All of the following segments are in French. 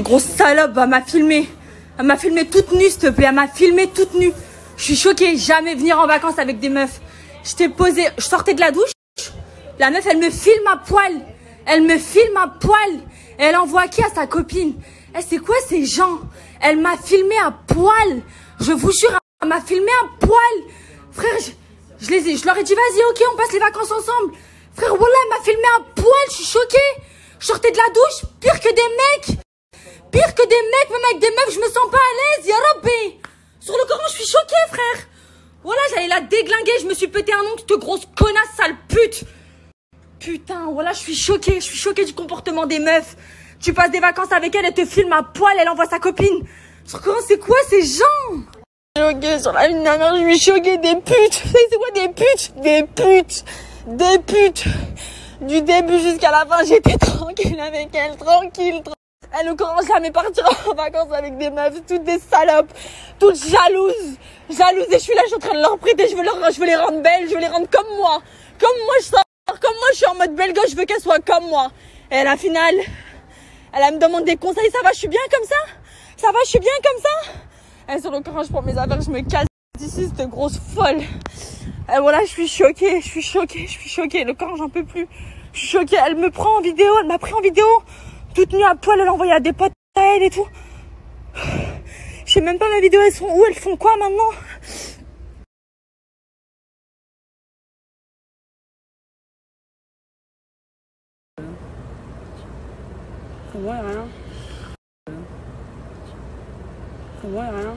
Grosse salope, elle m'a filmé. Elle m'a filmé toute nue, s'il te plaît. Elle m'a filmé toute nue. Je suis choquée. Jamais venir en vacances avec des meufs. J'étais posée, je sortais de la douche. La meuf, elle me filme à poil. Elle me filme à poil. Et elle envoie qui à sa copine? Eh, c'est quoi ces gens? Elle m'a filmé à poil. Je vous jure, elle m'a filmé à poil. Frère, je leur ai dit, vas-y, ok, on passe les vacances ensemble. Frère, voilà, elle m'a filmé à poil. Je suis choquée. Je sortais de la douche, pire que des mecs. Pire que des mecs, même avec des meufs, je me sens pas à l'aise. Ya Rabbi. Sur le Coran, je suis choquée, frère. Voilà, j'allais la déglinguer. Je me suis pété un ongle, cette grosse connasse, sale pute. Putain, voilà, je suis choquée. Je suis choquée du comportement des meufs. Tu passes des vacances avec elle, elle te filme à poil, elle envoie sa copine. Sur comment c'est quoi ces gens? Choquée sur la ligne dernière, je suis choquée des putes. C'est quoi des putes? Des putes. Des putes. Du début jusqu'à la fin, j'étais tranquille avec elle, tranquille. Elle ne commence jamais partir en vacances avec des meufs, toutes des salopes, toutes jalouses. Jalouses, et je suis là, je suis en train de leur prêter, je veux les rendre belles, je veux les rendre comme moi. Comme moi, je suis en mode belle gosse, je veux qu'elles soient comme moi. Et à la finale, elle me demande des conseils, ça va, je suis bien comme ça? Ça va, je suis bien comme ça? Et sur le Coran, je prends mes affaires, je me casse d'ici, cette grosse folle. Et voilà, je suis choquée. Le Coran, j'en peux plus. Je suis choquée, elle me prend en vidéo, elle m'a pris en vidéo. Toute nue à poil, elle a envoyé à des potes à elle et tout. Je sais même pas mes vidéos, elles sont où? Elles font quoi maintenant? Ouais, rien. Ouais, rien.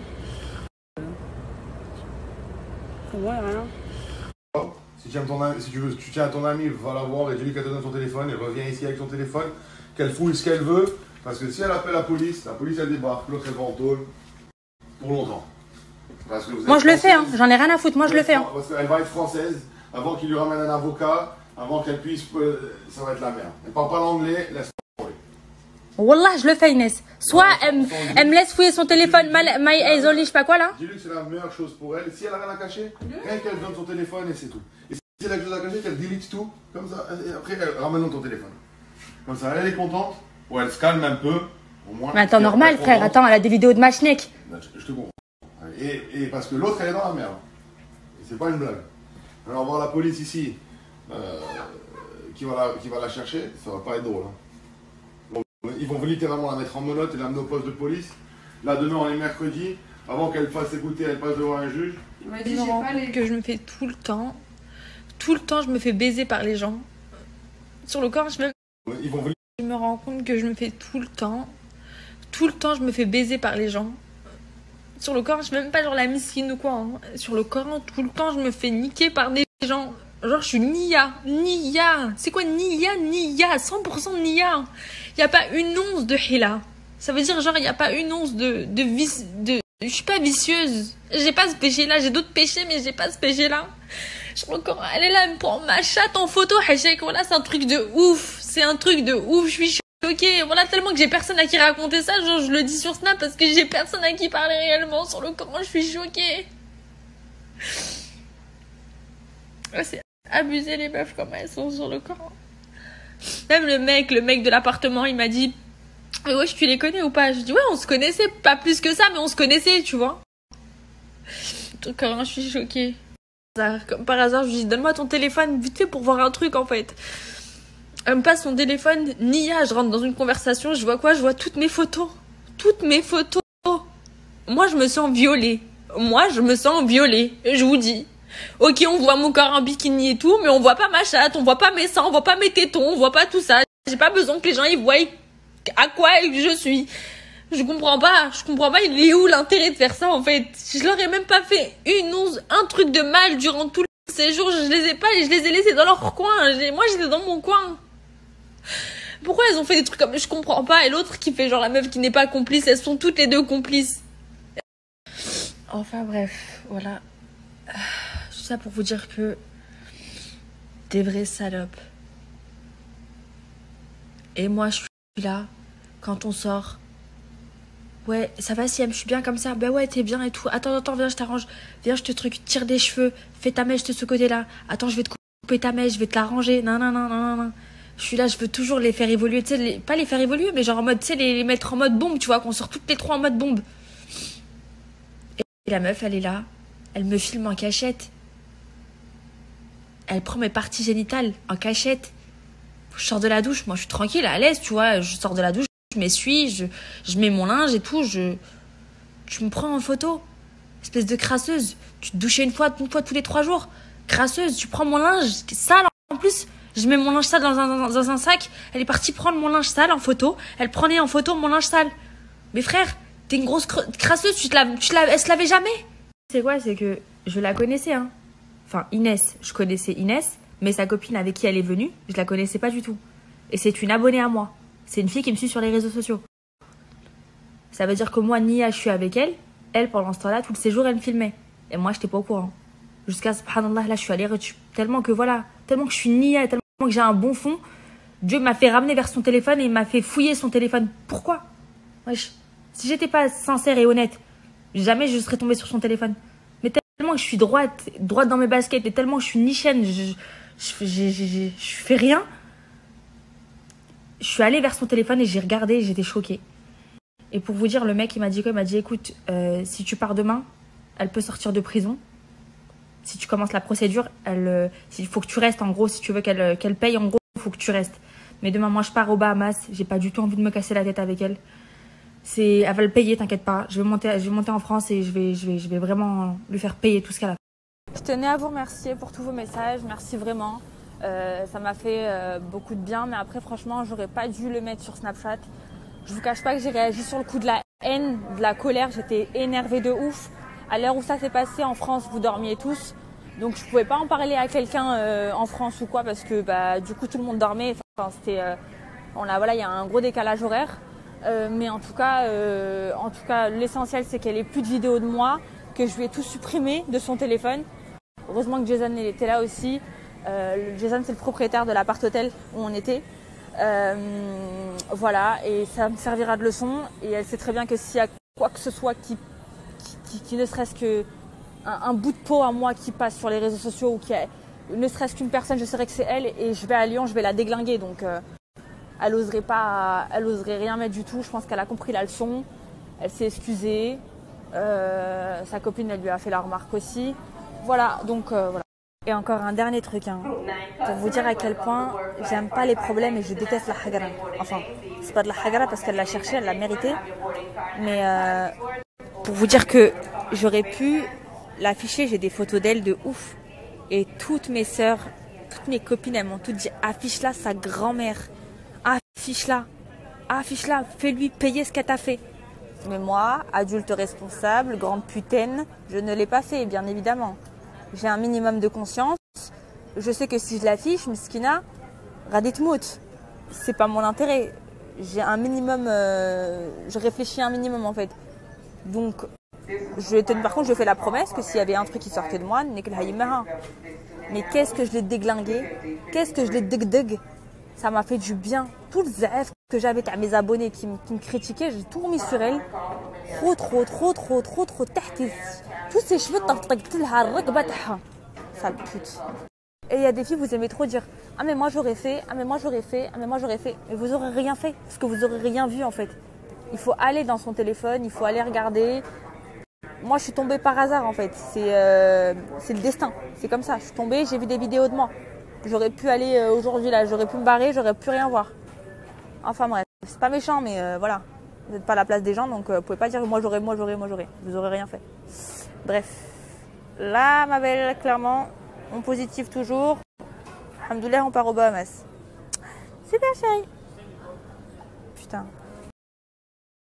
Ouais, rien. Si tu aimes ton ami, si tu tiens à ton ami, va la voir et dis-lui qu'elle te donne son téléphone, elle revient ici avec son téléphone, qu'elle fouille ce qu'elle veut, parce que si elle appelle la police elle débarque, l'autre elle va en tôle pour longtemps. Parce que moi je le fais, hein. J'en ai rien à foutre, moi je le fais. Hein. Parce qu'elle va être française, avant qu'il lui ramène un avocat, avant qu'elle puisse, ça va être la merde. Elle parle pas l'anglais, laisse tomber. Wallah, je le fais, Inès. Soit elle me laisse fouiller son téléphone, isolé, je sais pas quoi là. Dis-lui que c'est la meilleure chose pour elle. Si elle a rien à cacher, rien qu'elle donne son téléphone et c'est tout. Et si elle a quelque chose à cacher, qu'elle delete tout, comme ça, et après elle ramène ton téléphone. Comme ça, elle est contente, ou elle se calme un peu, au moins. Mais attends, normal, frère, attends, elle a des vidéos de matchneck. Je te comprends. Et parce que l'autre, elle est dans la merde. Et c'est pas une blague. Alors, voir la police ici, qui va la chercher, ça va pas être drôle. Hein. Ils vont littéralement la mettre en menottes et l'amener au poste de police. Là, demain, on est mercredi. Avant qu'elle fasse écouter, elle passe devant un juge. Je me rends compte que je me fais tout le temps, je me fais baiser par les gens. Sur le corps, je me rends compte que je me fais tout le temps, je me fais baiser par les gens. Sur le corps, je suis même pas genre la miskine ou quoi. Hein. Sur le Coran, tout le temps, je me fais niquer par des gens. Genre, je suis Nia. C'est quoi Nia? 100% Nia. Il n'y a pas une once de hila. Ça veut dire, genre, il n'y a pas une once de vice. Je suis pas vicieuse. J'ai pas ce péché-là. J'ai d'autres péchés, mais j'ai pas ce péché-là. Sur le Coran, elle est là, elle me prend ma chatte en photo. Voilà, c'est un truc de ouf. Je suis choquée. Voilà, tellement que j'ai personne à qui raconter ça. Genre, je le dis sur Snap parce que j'ai personne à qui parler réellement. Sur le Coran, je suis choquée. Ouais, c'est abusé les meufs comme elles sont sur le Coran. Même le mec de l'appartement, il m'a dit mais ouais, tu les connais ou pas? Je dis ouais, on se connaissait, pas plus que ça, mais on se connaissait, tu vois. Sur le Coran, je suis choquée. Comme par hasard, je lui dis donne-moi ton téléphone vite fait pour voir un truc en fait. Elle me passe son téléphone, Nia, je rentre dans une conversation, je vois quoi? Je vois toutes mes photos. Moi, je me sens violée. Je vous dis. Ok, on voit mon corps en bikini et tout, mais on voit pas ma chatte, on voit pas mes seins, on voit pas mes tétons, on voit pas tout ça. J'ai pas besoin que les gens ils voient à quoi je suis. Je comprends pas, il est où l'intérêt de faire ça en fait? Je leur ai même pas fait un truc de mal durant tout le séjour, je les ai laissés dans leur coin. Moi j'étais dans mon coin. Pourquoi elles ont fait des trucs comme je comprends pas, et l'autre qui fait genre la meuf qui n'est pas complice, elles sont toutes les deux complices. Enfin bref, voilà. Tout ça pour vous dire que des vraies salopes. Et moi je suis là quand on sort. Ouais, ça va Siam, je suis bien comme ça. Ben ouais, t'es bien et tout. Attends, viens, je t'arrange. Viens, je te tire des cheveux. Fais ta mèche de ce côté-là. Attends, je vais te couper ta mèche, je vais te la ranger. Non. Je suis là, je veux toujours les faire évoluer, tu sais, pas les faire évoluer, mais genre en mode, tu sais, les mettre en mode bombe, tu vois, qu'on sort toutes les trois en mode bombe. Et la meuf, elle est là, elle me filme en cachette. Elle prend mes parties génitales en cachette. Je sors de la douche, moi je suis tranquille, à l'aise, tu vois, je sors de la douche, je m'essuie, je mets mon linge et tout, tu me prends en photo, espèce de crasseuse. Tu te douchais une fois tous les 3 jours. Crasseuse, tu prends mon linge sale en plus. Je mets mon linge sale dans un sac. Elle est partie prendre mon linge sale en photo. Elle prenait en photo mon linge sale. Mais frère, t'es une grosse crasseuse, elle se lavait jamais. C'est quoi, c'est que je la connaissais, hein. Enfin, Inès, je connaissais Inès, mais sa copine avec qui elle est venue, je la connaissais pas du tout. Et c'est une abonnée à moi. C'est une fille qui me suit sur les réseaux sociaux. Ça veut dire que moi, Nia, je suis avec elle. Elle, pendant ce temps-là, tout le séjour, elle me filmait. Et moi, j'étais pas au courant. Jusqu'à, subhanallah, là, je suis allée, tellement que je suis Nia, tellement que j'ai un bon fond, Dieu m'a fait ramener vers son téléphone et il m'a fait fouiller son téléphone. Pourquoi? Wesh. Si j'étais pas sincère et honnête, jamais je serais tombée sur son téléphone. Mais tellement que je suis droite dans mes baskets, et tellement que je suis nichaine, je fais rien. Je suis allée vers son téléphone et j'ai regardé et j'étais choquée. Et pour vous dire, le mec, il m'a dit quoi? Il m'a dit, écoute, si tu pars demain, elle peut sortir de prison. Si tu commences la procédure, il faut que tu restes, en gros, si tu veux qu'elle paye, en gros, il faut que tu restes. Mais demain, moi, je pars aux Bahamas, j'ai pas du tout envie de me casser la tête avec elle. Elle va le payer, t'inquiète pas. Je vais monter en France et je vais vraiment lui faire payer tout ce qu'elle a fait. Je tenais à vous remercier pour tous vos messages, merci vraiment. Ça m'a fait beaucoup de bien, mais après, franchement, j'aurais pas dû le mettre sur Snapchat. Je vous cache pas que j'ai réagi sur le coup de la haine, de la colère, j'étais énervée de ouf. À l'heure où ça s'est passé en France, vous dormiez tous. Donc je pouvais pas en parler à quelqu'un en France ou quoi parce que du coup tout le monde dormait. Enfin, c'était, il y a un gros décalage horaire. Mais en tout cas, l'essentiel c'est qu'elle ait plus de vidéos de moi, que je lui ai tout supprimé de son téléphone. Heureusement que Jason était là aussi. Jason c'est le propriétaire de l'appart-hôtel où on était. Voilà, et ça me servira de leçon. Et elle sait très bien que s'il y a quoi que ce soit qui ne serait-ce qu'un bout de peau à moi qui passe sur les réseaux sociaux ou qui a, ne serait-ce qu'une personne, je saurais que c'est elle et je vais à Lyon, je vais la déglinguer. Donc elle oserait rien mettre du tout. Je pense qu'elle a compris la leçon. Elle s'est excusée. Sa copine, elle lui a fait la remarque aussi. Voilà, donc voilà. Et encore un dernier truc, hein, pour vous dire à quel point j'aime pas les problèmes et je déteste la hagara. Enfin, c'est pas de la hagara parce qu'elle l'a cherché, elle l'a mérité. Mais pour vous dire que j'aurais pu l'afficher, j'ai des photos d'elle de ouf. Et toutes mes sœurs, toutes mes copines, elles m'ont toutes dit affiche-la sa grand-mère. Affiche-la, fais-lui payer ce qu'elle t'a fait. Mais moi, adulte responsable, grande putaine, je ne l'ai pas fait, bien évidemment. J'ai un minimum de conscience. Je sais que si je l'affiche, Miskina, radit mout. C'est pas mon intérêt. J'ai un minimum, je réfléchis un minimum en fait. Donc, par contre, je fais la promesse que s'il y avait un truc qui sortait de moi, n'est que la. Mais qu'est-ce que je l'ai déglingué, qu'est-ce que je l'ai deg. Ça m'a fait du bien. Tout le zaf que j'avais à mes abonnés qui me critiquaient, j'ai tout remis sur elle. Trop. Tous ces cheveux, sale pute. Et il y a des filles, vous aimez trop dire ah mais moi j'aurais fait, ah mais moi j'aurais fait, ah mais moi j'aurais fait. Mais vous aurez rien fait, parce que vous aurez rien vu en fait. Il faut aller dans son téléphone, il faut aller regarder. Moi je suis tombée par hasard en fait. C'est le destin, c'est comme ça. Je suis tombée, j'ai vu des vidéos de moi. J'aurais pu aller aujourd'hui là, j'aurais pu me barrer, j'aurais pu rien voir. Enfin bref, c'est pas méchant mais voilà. Vous n'êtes pas à la place des gens donc vous pouvez pas dire moi j'aurais. Vous aurez rien fait. Bref. Là ma belle, clairement, on positive toujours. Alhamdoulilah, on part au Bahamas. Super chérie. Putain.